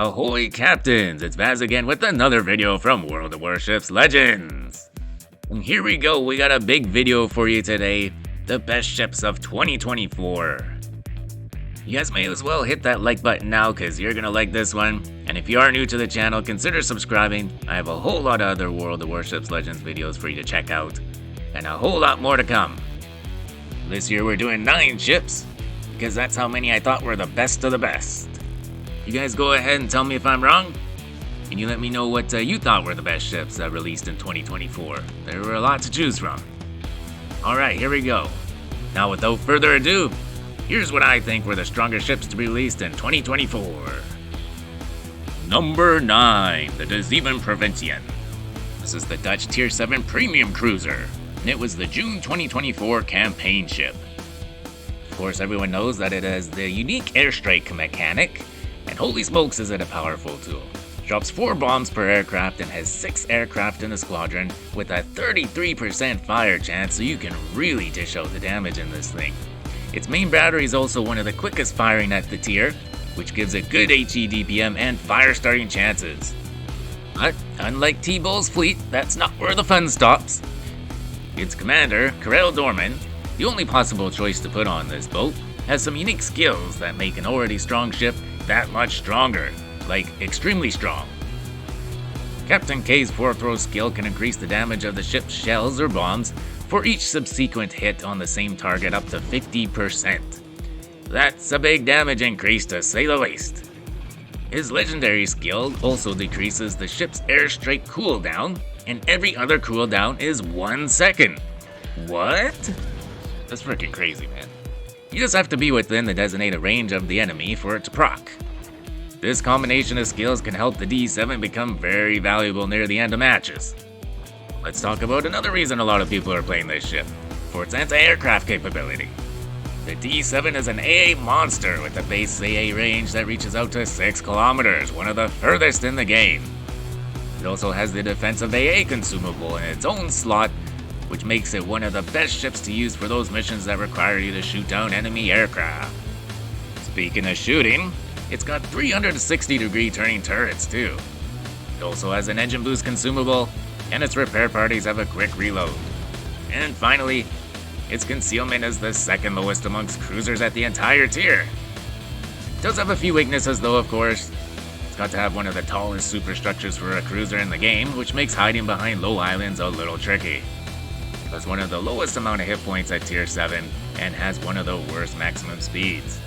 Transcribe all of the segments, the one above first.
Ahoy Captains, it's Vaz again with another video from World of Warships Legends. And here we go, we got a big video for you today, the best ships of 2024. You guys may as well hit that like button now because you're gonna like this one. And if you are new to the channel, consider subscribing. I have a whole lot of other World of Warships Legends videos for you to check out. And a whole lot more to come. This year we're doing 9 ships, because that's how many I thought were the best of the best. You guys go ahead and tell me if I'm wrong, and you let me know what you thought were the best ships released in 2024. There were a lot to choose from. Alright, here we go. Now without further ado, here's what I think were the strongest ships to be released in 2024. Number 9, the De Zeven Provinciën. This is the Dutch Tier 7 Premium Cruiser, and it was the June 2024 campaign ship. Of course, everyone knows that it has the unique airstrike mechanic, and holy smokes is it a powerful tool. Drops 4 bombs per aircraft and has 6 aircraft in the squadron with a 33% fire chance, so you can really dish out the damage in this thing. Its main battery is also one of the quickest firing at the tier, which gives it good HE DPM and fire starting chances. But unlike T-Bow's fleet, that's not where the fun stops. Its commander, Karel Dorman, the only possible choice to put on this boat, has some unique skills that make an already strong ship that much stronger, like extremely strong. Captain K's 4-throw skill can increase the damage of the ship's shells or bombs for each subsequent hit on the same target up to 50%. That's a big damage increase to say the least. His legendary skill also decreases the ship's airstrike cooldown, and every other cooldown is 1 second. What? That's freaking crazy, man. You just have to be within the designated range of the enemy for it to proc. This combination of skills can help the D7 become very valuable near the end of matches. Let's talk about another reason a lot of people are playing this ship, for its anti-aircraft capability. The D7 is an AA monster with a base AA range that reaches out to 6 kilometers, one of the furthest in the game. It also has the defensive AA consumable in its own slot, which makes it one of the best ships to use for those missions that require you to shoot down enemy aircraft. Speaking of shooting, it's got 360-degree turning turrets too. It also has an engine boost consumable, and its repair parties have a quick reload. And finally, its concealment is the second lowest amongst cruisers at the entire tier. It does have a few weaknesses though, of course. It's got to have one of the tallest superstructures for a cruiser in the game, which makes hiding behind low islands a little tricky. It has one of the lowest amount of hit points at tier 7, and has one of the worst maximum speeds.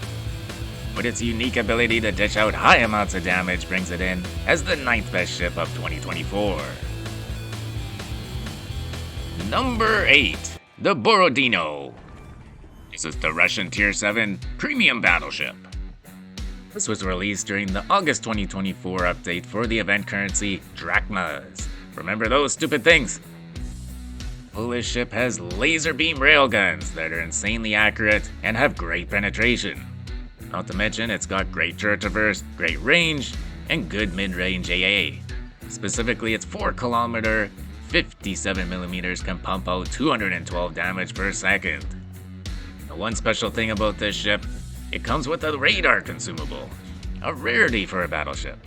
But its unique ability to dish out high amounts of damage brings it in as the 9th best ship of 2024. Number 8, the Borodino. This is the Russian Tier 7 Premium Battleship. This was released during the August 2024 update for the event currency Drachmas. Remember those stupid things? This ship has laser beam railguns that are insanely accurate and have great penetration. Not to mention it's got great turret traverse, great range, and good mid-range AA. Specifically, its 4-kilometer, 57mm can pump out 212 damage per second. The one special thing about this ship, it comes with a radar consumable, a rarity for a battleship.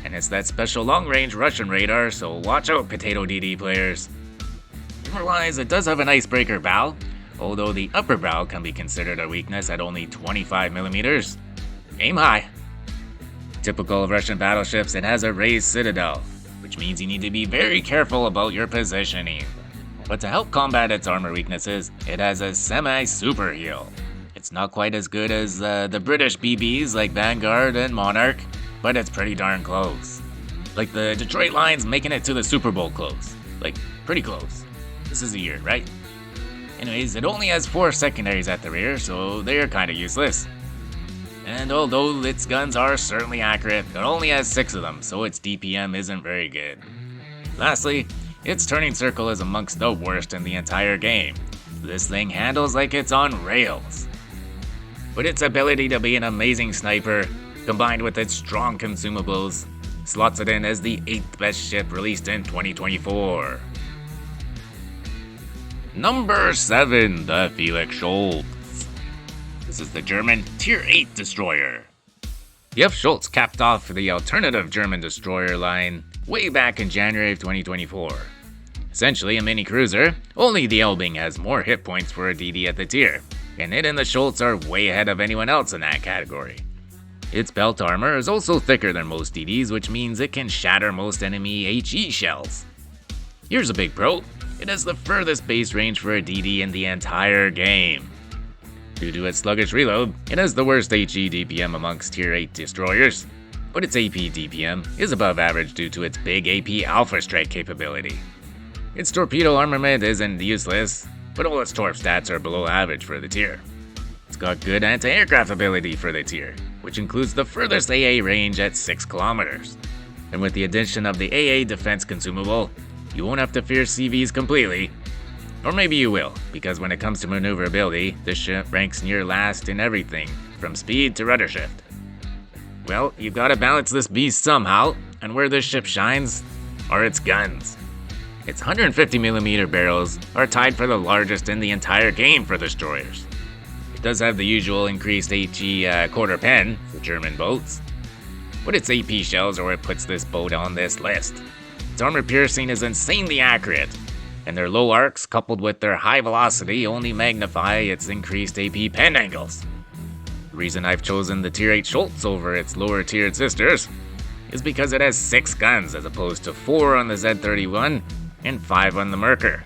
And it's that special long-range Russian radar, so watch out, Potato DD players. Otherwise, it does have an icebreaker bow, although the upper bow can be considered a weakness at only 25mm. Aim high. Typical of Russian battleships, it has a raised citadel, which means you need to be very careful about your positioning. But to help combat its armor weaknesses, it has a semi-super heal. It's not quite as good as the British BBs like Vanguard and Monarch, but it's pretty darn close. Like the Detroit Lions making it to the Super Bowl close. Like, pretty close. This is a year, right? Anyways, it only has 4 secondaries at the rear, so they're kinda useless. And although its guns are certainly accurate, it only has 6 of them, so its DPM isn't very good. Lastly, its turning circle is amongst the worst in the entire game. This thing handles like it's on rails. But its ability to be an amazing sniper, combined with its strong consumables, slots it in as the 8th best ship released in 2024. Number 7, the Felix Schultz. This is the German Tier 8 destroyer. The F. Schultz capped off the alternative German destroyer line way back in January of 2024. Essentially a mini cruiser, only the Elbing has more hit points for a DD at the tier, and it and the Schultz are way ahead of anyone else in that category. Its belt armor is also thicker than most DDs, which means it can shatter most enemy HE shells. Here's a big pro, it has the furthest base range for a DD in the entire game. Due to its sluggish reload, it has the worst HE DPM amongst tier 8 destroyers, but its AP DPM is above average due to its big AP Alpha Strike capability. Its torpedo armament isn't useless, but all its torp stats are below average for the tier. It's got good anti-aircraft ability for the tier, which includes the furthest AA range at 6 kilometers. And with the addition of the AA defense consumable, you won't have to fear CVs completely. Or maybe you will, because when it comes to maneuverability, this ship ranks near last in everything, from speed to rudder shift. Well, you've got to balance this beast somehow, and where this ship shines are its guns. Its 150mm barrels are tied for the largest in the entire game for destroyers. It does have the usual increased HE quarter pen for German boats, but its AP shells are what puts this boat on this list. Its armor piercing is insanely accurate, and their low arcs coupled with their high velocity only magnify its increased AP pen angles. The reason I've chosen the tier 8 Schultz over its lower tiered sisters is because it has 6 guns as opposed to 4 on the Z31 and 5 on the Merker,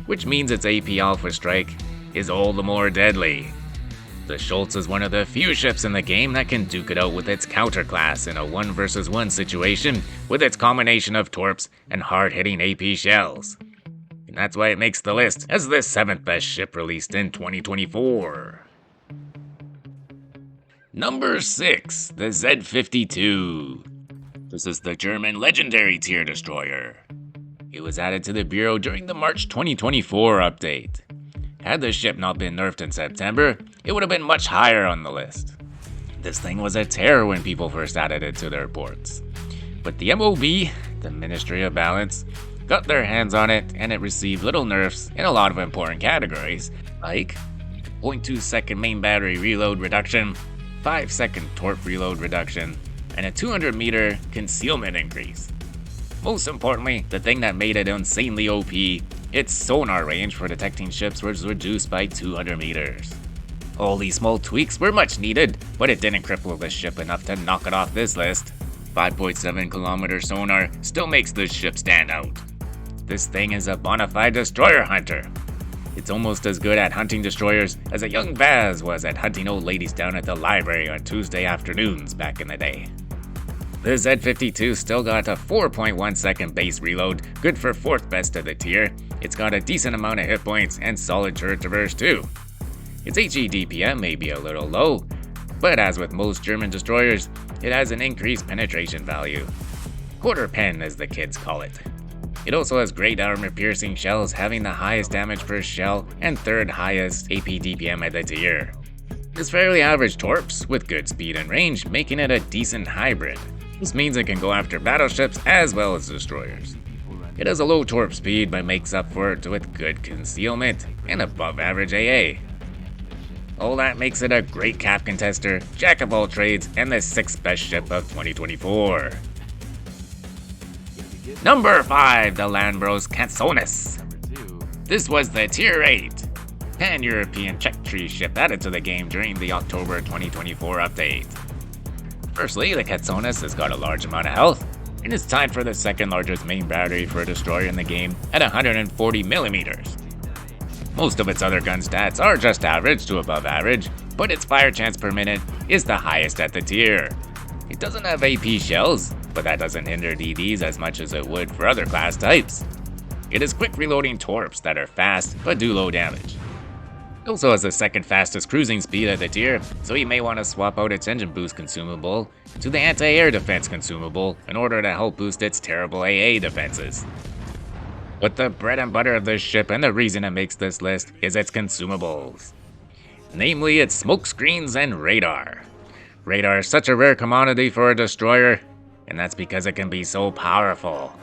which means its AP Alpha Strike is all the more deadly. The Schultz is one of the few ships in the game that can duke it out with its counterclass in a 1 versus 1 situation with its combination of torps and hard-hitting AP shells. And that's why it makes the list as the 7th best ship released in 2024. Number 6, the Z52. This is the German legendary tier destroyer. It was added to the Bureau during the March 2024 update. Had the ship not been nerfed in September, it would have been much higher on the list. This thing was a terror when people first added it to their ports. But the MOB, the Ministry of Balance, got their hands on it and it received little nerfs in a lot of important categories, like 0.2 second main battery reload reduction, 5 second torp reload reduction, and a 200 meter concealment increase. Most importantly, the thing that made it insanely OP, its sonar range for detecting ships was reduced by 200 meters. All these small tweaks were much needed, but it didn't cripple the ship enough to knock it off this list. 5.7 kilometer sonar still makes this ship stand out. This thing is a bona fide destroyer hunter. It's almost as good at hunting destroyers as a young Vaz was at hunting old ladies down at the library on Tuesday afternoons back in the day. The Z52 still got a 4.1 second base reload, good for 4th best of the tier. It's got a decent amount of hit points and solid turret traverse too. Its HE DPM may be a little low, but as with most German destroyers, it has an increased penetration value. Quarter pen as the kids call it. It also has great armor piercing shells, having the highest damage per shell and 3rd highest AP DPM at the tier. It's fairly average torps with good speed and range, making it a decent hybrid. This means it can go after battleships as well as destroyers. It has a low torp speed but makes up for it with good concealment and above average AA. All that makes it a great cap contester, jack of all trades, and the 6th best ship of 2024. Number 5, the Landbros Canzones. This was the Tier 8 Pan-European Czech tree ship added to the game during the October 2024 update. Firstly, the Canzones has got a large amount of health, and is tied for the 2nd largest main battery for a destroyer in the game at 140mm. Most of its other gun stats are just average to above average, but its fire chance per minute is the highest at the tier. It doesn't have AP shells, but that doesn't hinder DDs as much as it would for other class types. It has quick reloading torps that are fast but do low damage. It also has the 2nd fastest cruising speed at the tier, so you may want to swap out its engine boost consumable to the anti-air defense consumable in order to help boost its terrible AA defenses. But the bread and butter of this ship and the reason it makes this list is its consumables. Namely its smoke screens and radar. Radar is such a rare commodity for a destroyer, and that's because it can be so powerful.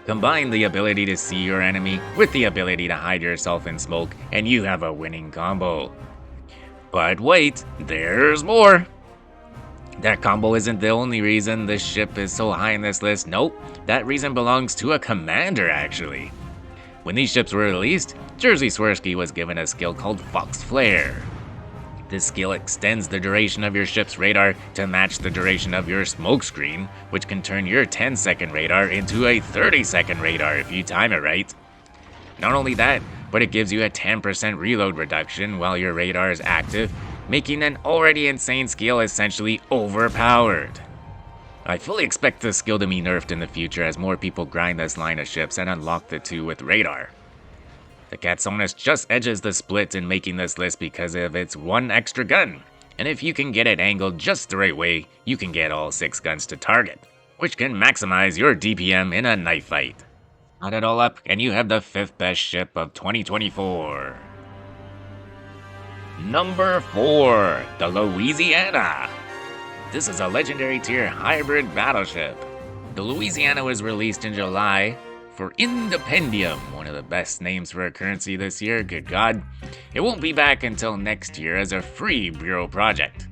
Combine the ability to see your enemy with the ability to hide yourself in smoke, and you have a winning combo. But wait, there's more! That combo isn't the only reason this ship is so high in this list. Nope, that reason belongs to a commander actually. When these ships were released, Jerzy Swirsky was given a skill called Fox Flare. This skill extends the duration of your ship's radar to match the duration of your smokescreen, which can turn your 10-second radar into a 30-second radar if you time it right. Not only that, but it gives you a 10% reload reduction while your radar is active, making an already insane skill essentially overpowered. I fully expect this skill to be nerfed in the future as more people grind this line of ships and unlock the 2 with radar. The Katsonus just edges the split in making this list because of its 1 extra gun, and if you can get it angled just the right way, you can get all 6 guns to target, which can maximize your DPM in a knife fight. Add it all up, and you have the 5th best ship of 2024. Number 4, the Louisiana. This is a legendary tier hybrid battleship. The Louisiana was released in July for Independium, one of the best names for a currency this year, good god. It won't be back until next year as a free Bureau project.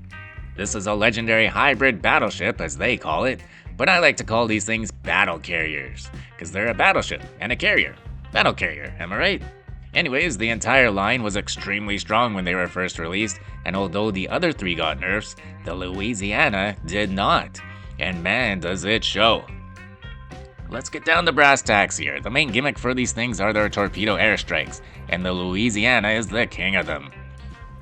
This is a legendary hybrid battleship, as they call it, but I like to call these things battle carriers, because they're a battleship and a carrier. Battle carrier, am I right? Anyways, the entire line was extremely strong when they were first released, and although the other 3 got nerfs, the Louisiana did not. And man, does it show. Let's get down to brass tacks here. The main gimmick for these things are their torpedo airstrikes, and the Louisiana is the king of them.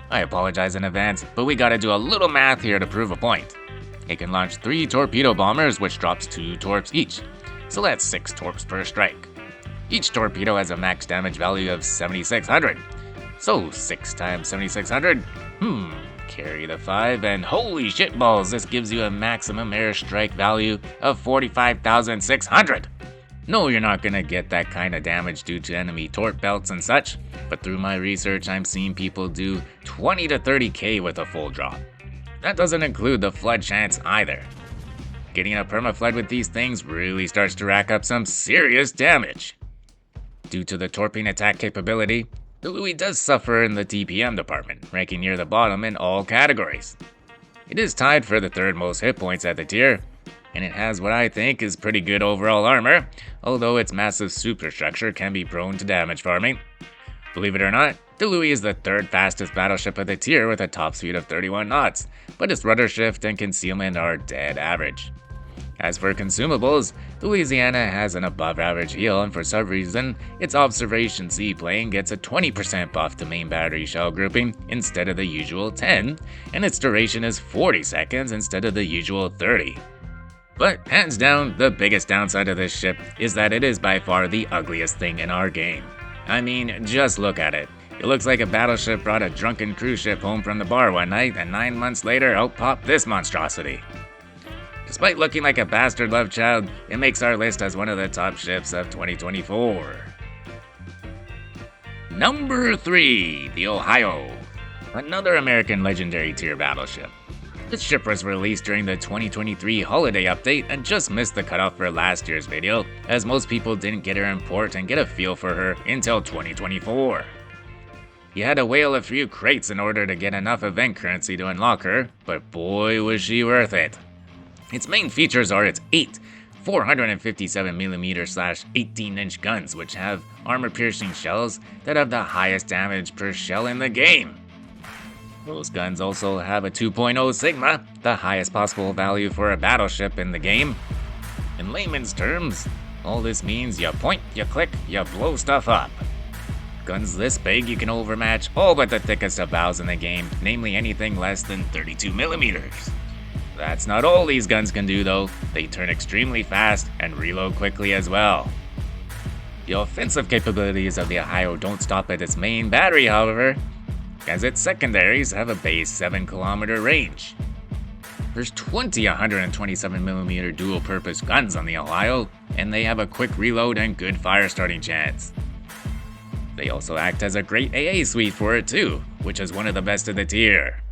I apologize in advance, but we gotta do a little math here to prove a point. It can launch 3 torpedo bombers, which drops 2 torps each, so that's 6 torps per strike. Each torpedo has a max damage value of 7,600, so 6 times 7,600, carry the 5, and holy shitballs, this gives you a maximum airstrike value of 45,600. No, you're not gonna get that kind of damage due to enemy torp belts and such, but through my research I'm seeing people do 20 to 30k with a full drop. That doesn't include the flood chance either. Getting a perma-flood with these things really starts to rack up some serious damage. Due to the torping attack capability, the Louis does suffer in the TPM department, ranking near the bottom in all categories. It is tied for the 3rd most hit points at the tier, and it has what I think is pretty good overall armor, although its massive superstructure can be prone to damage farming. Believe it or not, the Louis is the 3rd fastest battleship of the tier with a top speed of 31 knots, but its rudder shift and concealment are dead average. As for consumables, the Louisiana has an above average heal, and for some reason, its observation seaplane gets a 20% buff to main battery shell grouping instead of the usual 10, and its duration is 40 seconds instead of the usual 30. But hands down, the biggest downside of this ship is that it is by far the ugliest thing in our game. I mean, just look at it. It looks like a battleship brought a drunken cruise ship home from the bar one night, and 9 months later out popped this monstrosity. Despite looking like a bastard love child, it makes our list as one of the top ships of 2024. Number 3, the Ohio. Another American legendary tier battleship. This ship was released during the 2023 holiday update and just missed the cutoff for last year's video, as most people didn't get her in port and get a feel for her until 2024. You had to whale a few crates in order to get enough event currency to unlock her, but boy was she worth it. Its main features are its 8 457mm/18-inch guns, which have armor-piercing shells that have the highest damage per shell in the game. Those guns also have a 2.0 Sigma, the highest possible value for a battleship in the game. In layman's terms, all this means you point, you click, you blow stuff up. Guns this big you can overmatch all but the thickest of bows in the game, namely anything less than 32mm. That's not all these guns can do though, they turn extremely fast and reload quickly as well. The offensive capabilities of the Ohio don't stop at its main battery however, as its secondaries have a base 7km range. There's 20 127mm dual-purpose guns on the Ohio, and they have a quick reload and good fire starting chance. They also act as a great AA suite for it too, which is one of the best of the tier.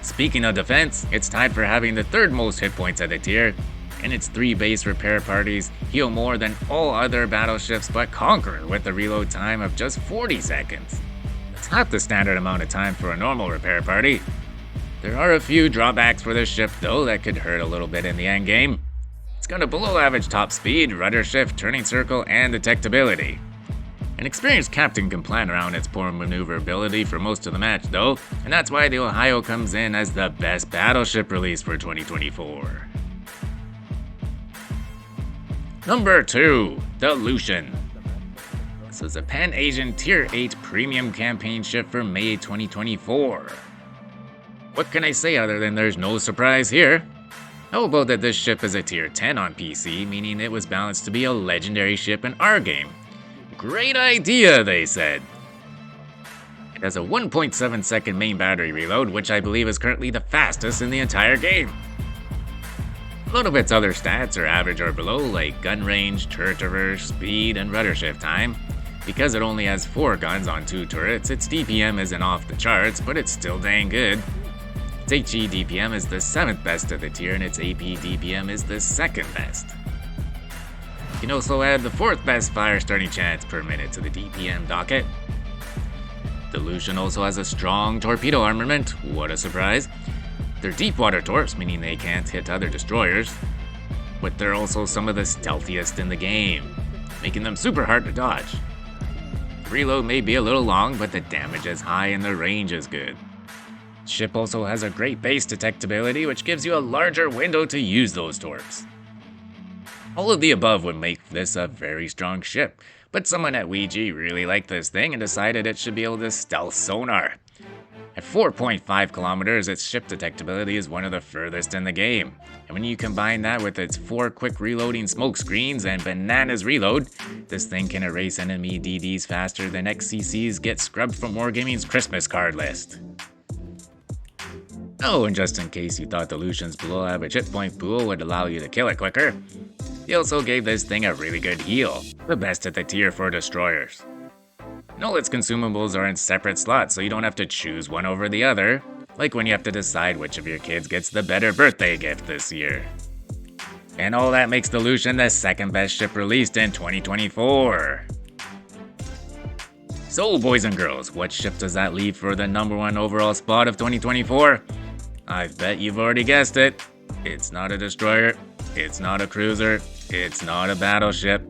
Speaking of defense, it's tied for having the 3rd most hit points of the tier, and its 3 base repair parties heal more than all other battleships but Conqueror with a reload time of just 40 seconds. That's half the standard amount of time for a normal repair party. There are a few drawbacks for this ship though that could hurt a little bit in the endgame. It's got a below average top speed, rudder shift, turning circle, and detectability. An experienced captain can plan around its poor maneuverability for most of the match though, and that's why the Ohio comes in as the best battleship release for 2024. Number 2, the Lucian. This was a Pan-Asian Tier 8 premium campaign ship for May 2024. What can I say other than there's no surprise here? How about that this ship is a Tier 10 on PC, meaning it was balanced to be a legendary ship in our game? Great idea, they said. It has a 1.7 second main battery reload, which I believe is currently the fastest in the entire game. A lot of its other stats are average or below, like gun range, turret traverse, speed, and rudder shift time. Because it only has 4 guns on 2 turrets, its DPM isn't off the charts, but it's still dang good. Its HE DPM is the 7th best of the tier, and its AP DPM is the 2nd best. You can also add the 4th best fire starting chance per minute to the DPM docket. The Lucian also has a strong torpedo armament, what a surprise. They're deep water torps, meaning they can't hit other destroyers, but they're also some of the stealthiest in the game, making them super hard to dodge. The reload may be a little long, but the damage is high and the range is good. The ship also has a great base detectability, which gives you a larger window to use those torps. All of the above would make this a very strong ship, but someone at Ouija really liked this thing and decided it should be able to stealth sonar. At 4.5 kilometers, its ship detectability is one of the furthest in the game, and when you combine that with its 4 quick reloading smoke screens and bananas reload, this thing can erase enemy DDs faster than XCCs get scrubbed from Wargaming's Christmas card list. Oh, and just in case you thought the Lucian's below average hit point pool would allow you to kill it quicker, he also gave this thing a really good heal, the best at the tier for destroyers. And all its consumables are in separate slots, so you don't have to choose one over the other, like when you have to decide which of your kids gets the better birthday gift this year. And all that makes the Lucian the 2nd best ship released in 2024. So boys and girls, what ship does that leave for the number 1 overall spot of 2024? I bet you've already guessed it. It's not a destroyer, it's not a cruiser, it's not a battleship.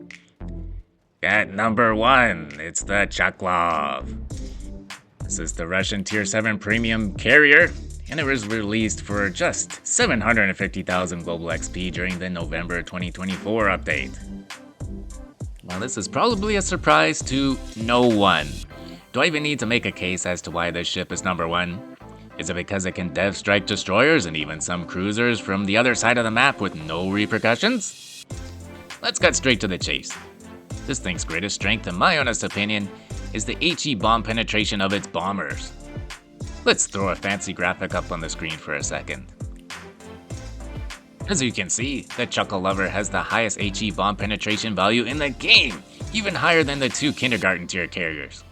At number 1, it's the Chekhov. This is the Russian Tier 7 premium carrier, and it was released for just 750,000 global XP during the November 2024 update. Now this is probably a surprise to no one. Do I even need to make a case as to why this ship is number 1? Is it because it can dev strike destroyers and even some cruisers from the other side of the map with no repercussions? Let's cut straight to the chase. This thing's greatest strength, in my honest opinion, is the HE bomb penetration of its bombers. Let's throw a fancy graphic up on the screen for a second. As you can see, the Chuckle Lover has the highest HE bomb penetration value in the game, even higher than the 2 kindergarten tier carriers.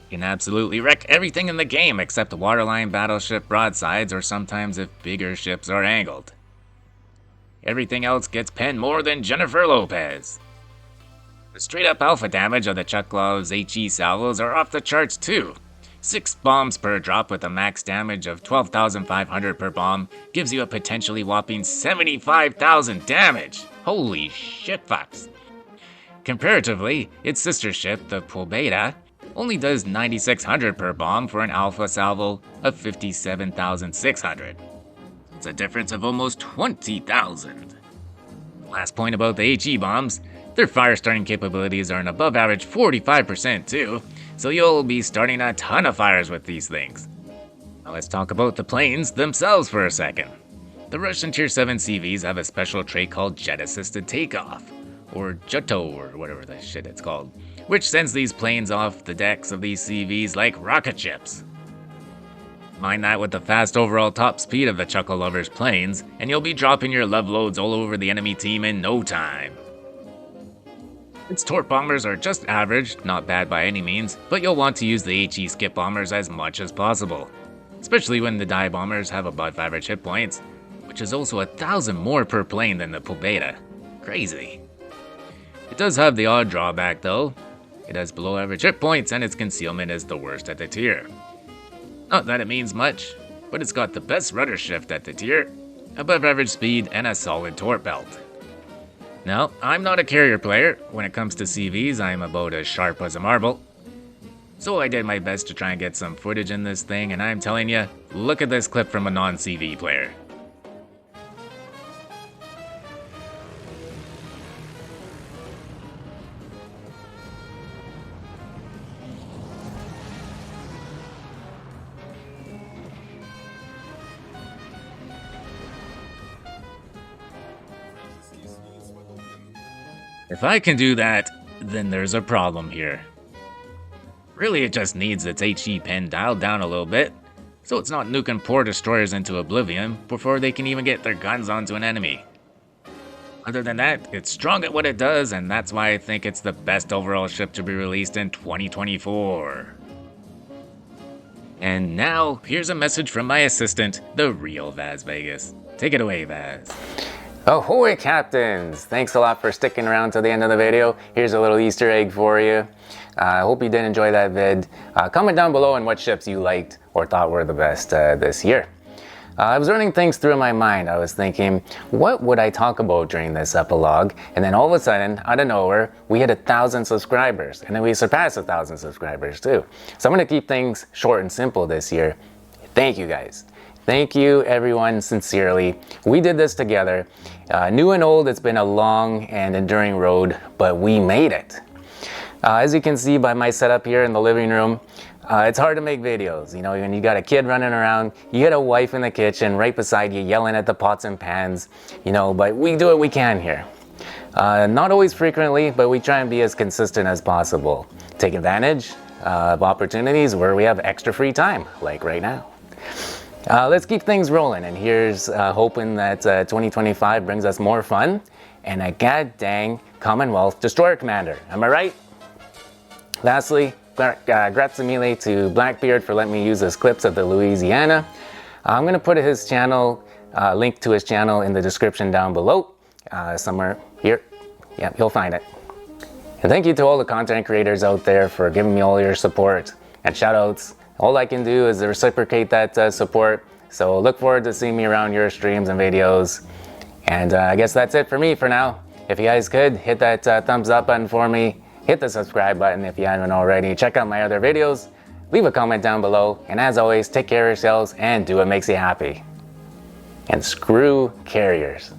It can absolutely wreck everything in the game except waterline battleship broadsides or sometimes if bigger ships are angled. Everything else gets penned more than Jennifer Lopez. The straight up alpha damage of the Chekhov's HE salvos are off the charts too. 6 bombs per drop with a max damage of 12,500 per bomb gives you a potentially whopping 75,000 damage. Holy shit fucks. Comparatively, its sister ship, the Pobeda, only does 9,600 per bomb for an alpha salvo of 57,600. It's a difference of almost 20,000. Last point about the HE bombs, their fire starting capabilities are an above average 45% too, so you'll be starting a ton of fires with these things. Now let's talk about the planes themselves for a second. The Russian Tier 7 CVs have a special trait called Jet Assisted Takeoff, or JUTO or whatever the shit it's called, which sends these planes off the decks of these CVs like rocket ships. Combine that with the fast overall top speed of the Chuckle Lover's planes, and you'll be dropping your love loads all over the enemy team in no time. Its torp bombers are just average, not bad by any means, but you'll want to use the HE skip bombers as much as possible, especially when the dive bombers have above average hit points, which is also 1,000 more per plane than the Pobeda. Crazy. It does have the odd drawback though. It has below average hit points and its concealment is the worst at the tier. Not that it means much. but it's got the best rudder shift at the tier, above average speed, and a solid torque belt. Now, I'm not a carrier player. When it comes to CVs, I'm about as sharp as a marble. So I did my best to try and get some footage in this thing, and I'm telling you, look at this clip from a non-CV player. If I can do that, then there's a problem here. Really, it just needs its HE pen dialed down a little bit, so it's not nuking poor destroyers into oblivion before they can even get their guns onto an enemy. Other than that, it's strong at what it does, and that's why I think it's the best overall ship to be released in 2024. And now, here's a message from my assistant, the real Vaz Vegas. Take it away, Vaz. Ahoy, Captains! Thanks a lot for sticking around to the end of the video. Here's a little Easter egg for you. I hope you did enjoy that vid. Comment down below on what ships you liked or thought were the best this year. I was running things through my mind. I was thinking, what would I talk about during this epilogue? And then all of a sudden, out of nowhere, we hit 1,000 subscribers. And then we surpassed 1,000 subscribers too. So I'm gonna keep things short and simple this year. Thank you guys. Thank you everyone, sincerely. We did this together. New and old, it's been a long and enduring road, but we made it. As you can see by my setup here in the living room, it's hard to make videos. You know, when you got a kid running around, you got a wife in the kitchen right beside you yelling at the pots and pans, you know, but we do what we can here. Not always frequently, but we try and be as consistent as possible. Take advantage of opportunities where we have extra free time, like right now. Let's keep things rolling, and here's hoping that 2025 brings us more fun and a god dang Commonwealth Destroyer Commander. Am I right? Lastly, grazie mille to Blackbeard for letting me use his clips of the Louisiana. I'm going to put his channel, link to his channel in the description down below, somewhere here. Yeah, you'll find it. And thank you to all the content creators out there for giving me all your support and shoutouts. All I can do is reciprocate that support, so look forward to seeing me around your streams and videos. And I guess that's it for me for now. If you guys could, hit that thumbs up button for me, hit the subscribe button if you haven't already, check out my other videos, leave a comment down below, and as always, take care of yourselves and do what makes you happy. And screw carriers.